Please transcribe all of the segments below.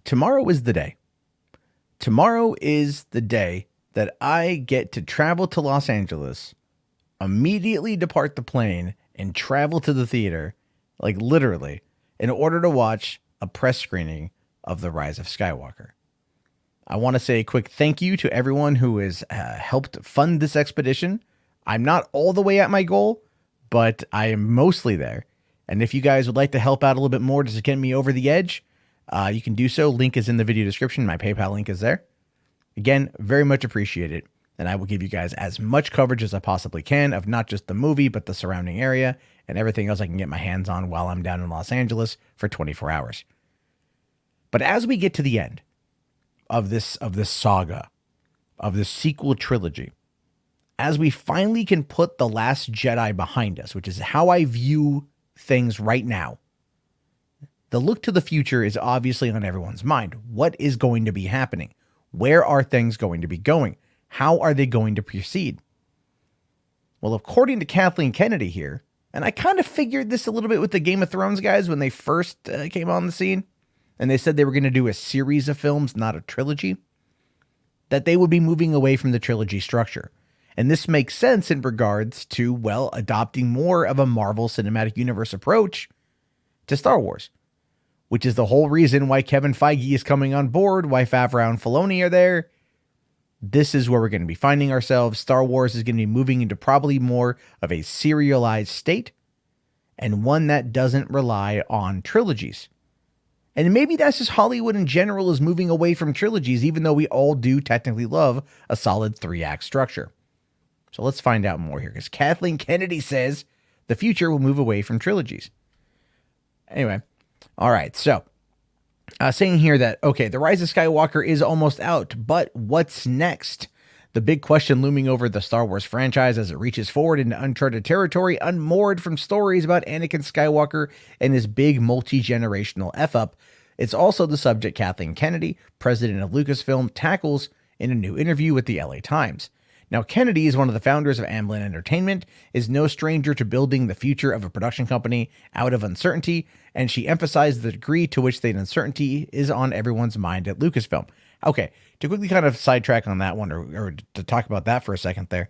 Tomorrow is the day. Tomorrow is the day that I get to travel to Los Angeles, immediately depart the plane, and travel to the theater, like literally, in order to watch a press screening of The Rise of Skywalker. I want to say a quick thank you to everyone who has helped fund this expedition. I'm not all the way at my goal, but I am mostly there. And if you guys would like to help out a little bit more to get me over the edge, you can do so. Link is in the video description. My PayPal link is there. Again, very much appreciated. And I will give you guys as much coverage as I possibly can of not just the movie, but the surrounding area and everything else I can get my hands on while I'm down in Los Angeles for 24 hours. But as we get to the end of this saga, of this sequel trilogy, as we finally can put The Last Jedi behind us, which is how I view things right now, the look to the future is obviously on everyone's mind. What is going to be happening? Where are things going to be going? How are they going to proceed? Well, according to Kathleen Kennedy here, and I kind of figured this a little bit with the Game of Thrones guys when they first came on the scene, and they said they were going to do a series of films, not a trilogy, that they would be moving away from the trilogy structure. And this makes sense in regards to, well, adopting more of a Marvel Cinematic Universe approach to Star Wars, which is the whole reason why Kevin Feige is coming on board, why Favreau and Filoni are there. This is where we're going to be finding ourselves. Star Wars is going to be moving into probably more of a serialized state, and one that doesn't rely on trilogies. And maybe that's just Hollywood in general is moving away from trilogies, even though we all do technically love a solid 3-act structure. So let's find out more here, because Kathleen Kennedy says the future will move away from trilogies. Anyway, all right, so saying here that, okay, The Rise of Skywalker is almost out, but what's next? The big question looming over the Star Wars franchise as it reaches forward into uncharted territory, unmoored from stories about Anakin Skywalker and his big multi-generational F-up. It's also the subject Kathleen Kennedy, president of Lucasfilm, tackles in a new interview with the LA Times. Now, Kennedy is one of the founders of Amblin Entertainment, is no stranger to building the future of a production company out of uncertainty, and she emphasized the degree to which the uncertainty is on everyone's mind at Lucasfilm. Okay, to quickly kind of sidetrack on that one, or to talk about that for a second there,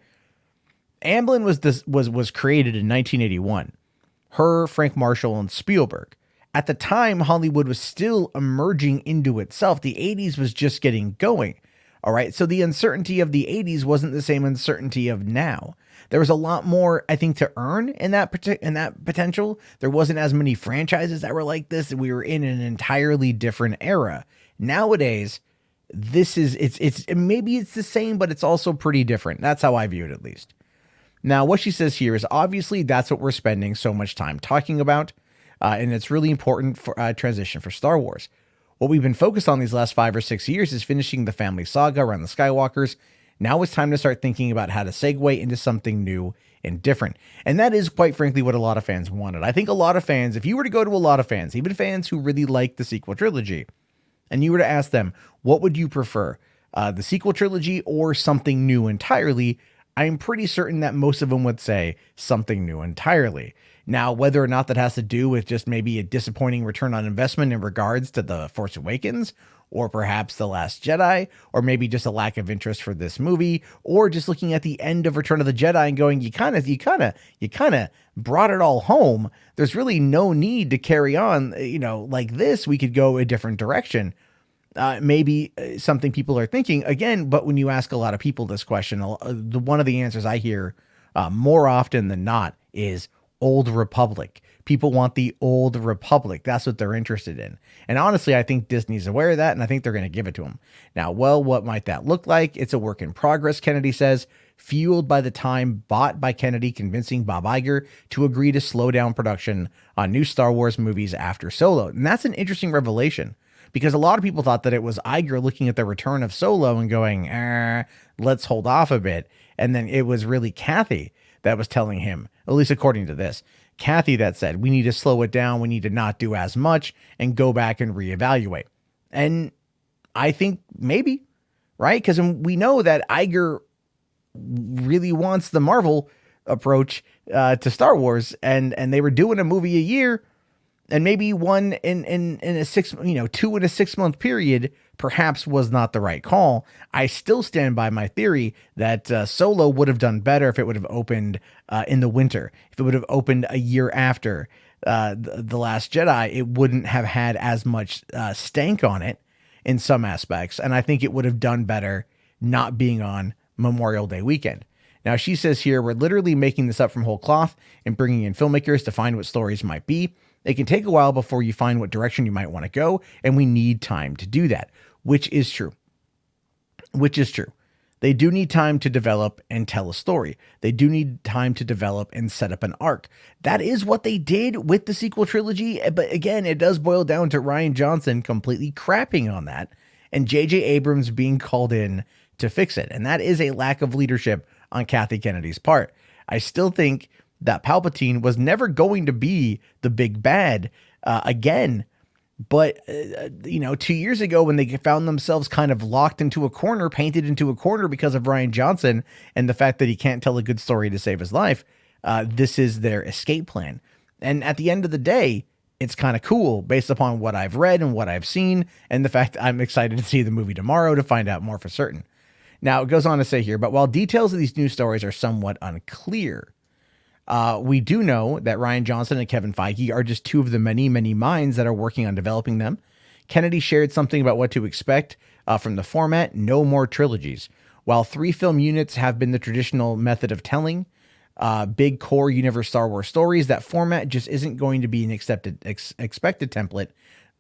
Amblin was created in 1981. Her, Frank Marshall, and Spielberg. At the time, Hollywood was still emerging into itself. The 80s was just getting going. All right, so the uncertainty of the 80s wasn't the same uncertainty of now. There was a lot more, I think, to earn in that potential. There wasn't as many franchises that were like this, and we were in an entirely different era. Nowadays, it's maybe it's the same, but it's also pretty different. That's how I view it, at least. Now, what she says here is obviously that's what we're spending so much time talking about, and it's really important for transition for Star Wars. What we've been focused on these last 5 or 6 years is finishing the family saga around the Skywalkers. Now it's time to start thinking about how to segue into something new and different. And that is, quite frankly, what a lot of fans wanted. I think a lot of fans, if you were to go to a lot of fans, even fans who really like the sequel trilogy, and you were to ask them, what would you prefer, the sequel trilogy or something new entirely? I'm pretty certain that most of them would say something new entirely. Now, whether or not that has to do with just maybe a disappointing return on investment in regards to The Force Awakens, or perhaps The Last Jedi, or maybe just a lack of interest for this movie, or just looking at the end of Return of the Jedi and going, you kind of brought it all home. There's really no need to carry on, like this. We could go a different direction. Maybe something people are thinking again, but when you ask a lot of people this question, one of the answers I hear more often than not is Old Republic. People want the Old Republic. That's what they're interested in. And honestly, I think Disney's aware of that, and I think they're going to give it to them. Now, well, what might that look like? It's a work in progress, Kennedy says, fueled by the time bought by Kennedy convincing Bob Iger to agree to slow down production on new Star Wars movies after Solo. And that's an interesting revelation, because a lot of people thought that it was Iger looking at the return of Solo and going, let's hold off a bit. And then it was really Kathy that was telling him, at least according to this, Kathy that said, we need to slow it down. We need to not do as much and go back and reevaluate. And I think maybe, right? Because we know that Iger really wants the Marvel approach to Star Wars, and they were doing a movie a year. And maybe one in a 2 in a 6 month period perhaps was not the right call. I still stand by my theory that Solo would have done better if it would have opened in the winter. If it would have opened a year after the Last Jedi, it wouldn't have had as much stank on it in some aspects. And I think it would have done better not being on Memorial Day weekend. Now, she says here, we're literally making this up from whole cloth and bringing in filmmakers to find what stories might be. It can take a while before you find what direction you might want to go, and we need time to do that, which is true. They do need time to develop and tell a story. They do need time to develop and set up an arc. That is what they did with the sequel trilogy. But again, it does boil down to Rian Johnson completely crapping on that and J.J. Abrams being called in to fix it. And that is a lack of leadership on Kathleen Kennedy's part. I still think that Palpatine was never going to be the big bad again. But, 2 years ago when they found themselves kind of locked into a corner, painted into a corner because of Rian Johnson and the fact that he can't tell a good story to save his life, this is their escape plan. And at the end of the day, it's kind of cool based upon what I've read and what I've seen and the fact I'm excited to see the movie tomorrow to find out more for certain. Now, it goes on to say here, but while details of these news stories are somewhat unclear, we do know that Rian Johnson and Kevin Feige are just two of the many, many minds that are working on developing them. Kennedy shared something about what to expect from the format: no more trilogies. While 3 film units have been the traditional method of telling big core universe Star Wars stories, that format just isn't going to be an expected template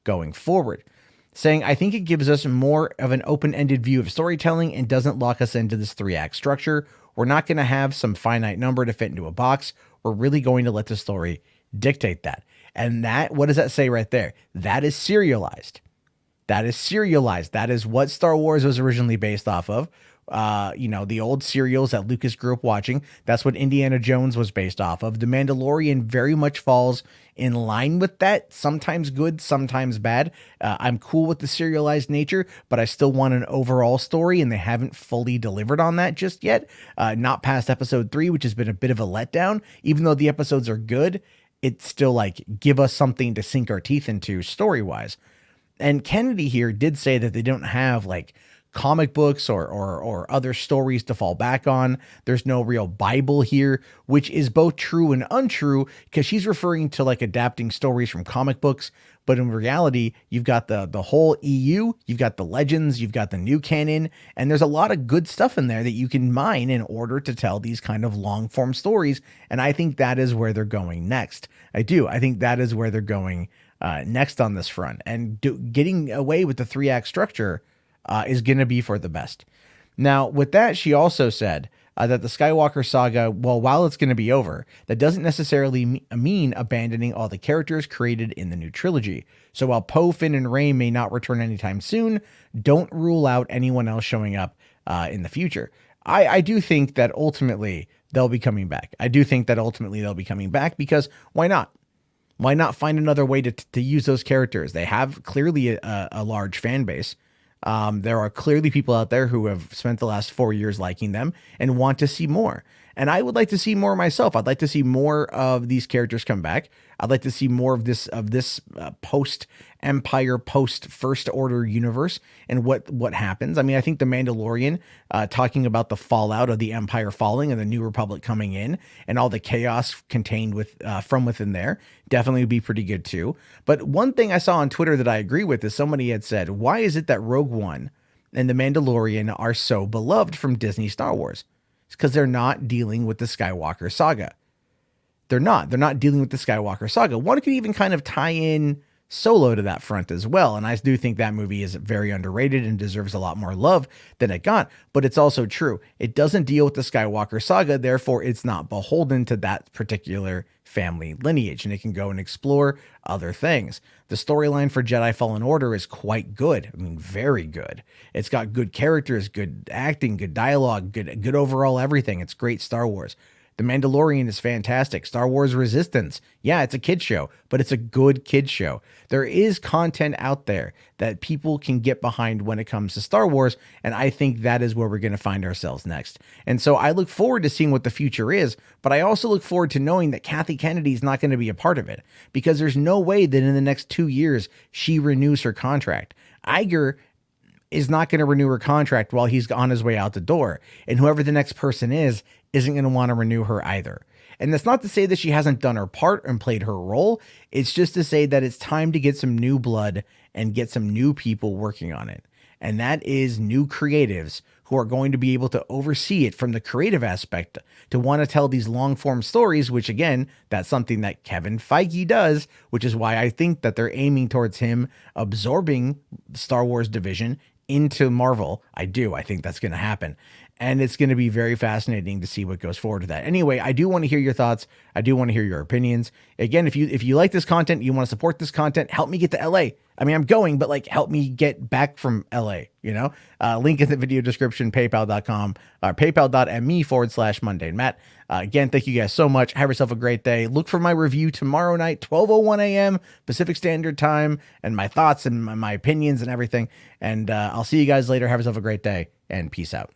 going forward. Saying, I think it gives us more of an open-ended view of storytelling and doesn't lock us into this 3-act structure. We're not going to have some finite number to fit into a box. We're really going to let the story dictate that. And that, what does that say right there? That is serialized. That is what Star Wars was originally based off of. The old serials that Lucas grew up watching. That's what Indiana Jones was based off of. The Mandalorian very much falls in line with that. Sometimes good, sometimes bad. I'm cool with the serialized nature, but I still want an overall story, and they haven't fully delivered on that just yet. Not past episode 3, which has been a bit of a letdown. Even though the episodes are good, it's still like, give us something to sink our teeth into story-wise. And Kennedy here did say that they don't have like comic books or other stories to fall back on. There's no real Bible here, which is both true and untrue, because she's referring to like adapting stories from comic books. But in reality, you've got the whole EU, you've got the legends, you've got the new canon, and there's a lot of good stuff in there that you can mine in order to tell these kind of long form stories. And I think that is where they're going next. I think that is where they're going next on this front. And getting away with the 3-act structure is going to be for the best. Now, with that, she also said that the Skywalker Saga, while it's going to be over, that doesn't necessarily mean abandoning all the characters created in the new trilogy. So while Poe, Finn, and Rey may not return anytime soon, don't rule out anyone else showing up in the future. I do think that ultimately they'll be coming back. Because why not? Why not find another way to use those characters? They have clearly a large fan base. There are clearly people out there who have spent the last 4 years liking them and want to see more. And I would like to see more myself. I'd like to see more of these characters come back. I'd like to see more of this post-Empire, post-First Order universe and what happens. I mean, I think The Mandalorian, talking about the fallout of the Empire falling and the New Republic coming in and all the chaos contained from within there, definitely would be pretty good too. But one thing I saw on Twitter that I agree with is somebody had said, why is it that Rogue One and The Mandalorian are so beloved from Disney Star Wars? It's because they're not dealing with the Skywalker Saga. They're not dealing with the Skywalker Saga. One could even kind of tie in Solo to that front as well. And I do think that movie is very underrated and deserves a lot more love than it got. But it's also true. It doesn't deal with the Skywalker Saga. Therefore, it's not beholden to that particular family lineage, and it can go and explore other things. The storyline for Jedi Fallen Order is quite good. I mean, very good. It's got good characters, good acting, good dialogue, good overall everything. It's great Star Wars. The Mandalorian is fantastic. Star Wars Resistance. Yeah, it's a kid show, but it's a good kid show. There is content out there that people can get behind when it comes to Star Wars, and I think that is where we're going to find ourselves next. And so I look forward to seeing what the future is, but I also look forward to knowing that Kathleen Kennedy is not going to be a part of it, because there's no way that in the next 2 years she renews her contract. Iger is not going to renew her contract while he's on his way out the door. And whoever the next person is isn't going to want to renew her either. And that's not to say that she hasn't done her part and played her role. It's just to say that it's time to get some new blood and get some new people working on it. And that is new creatives who are going to be able to oversee it from the creative aspect, to want to tell these long form stories, which again, that's something that Kevin Feige does, which is why I think that they're aiming towards him absorbing the Star Wars division into Marvel. I think that's going to happen. And it's going to be very fascinating to see what goes forward with that. Anyway, I do want to hear your thoughts. I do want to hear your opinions. Again, if you like this content, you want to support this content, help me get to LA. I mean, I'm going, but like, help me get back from LA, link in the video description, paypal.com or paypal.me/mundane Matt. Again, thank you guys so much. Have yourself a great day. Look for my review tomorrow night, 12:01 a.m. Pacific Standard Time, and my thoughts and my opinions and everything. And I'll see you guys later. Have yourself a great day, and peace out.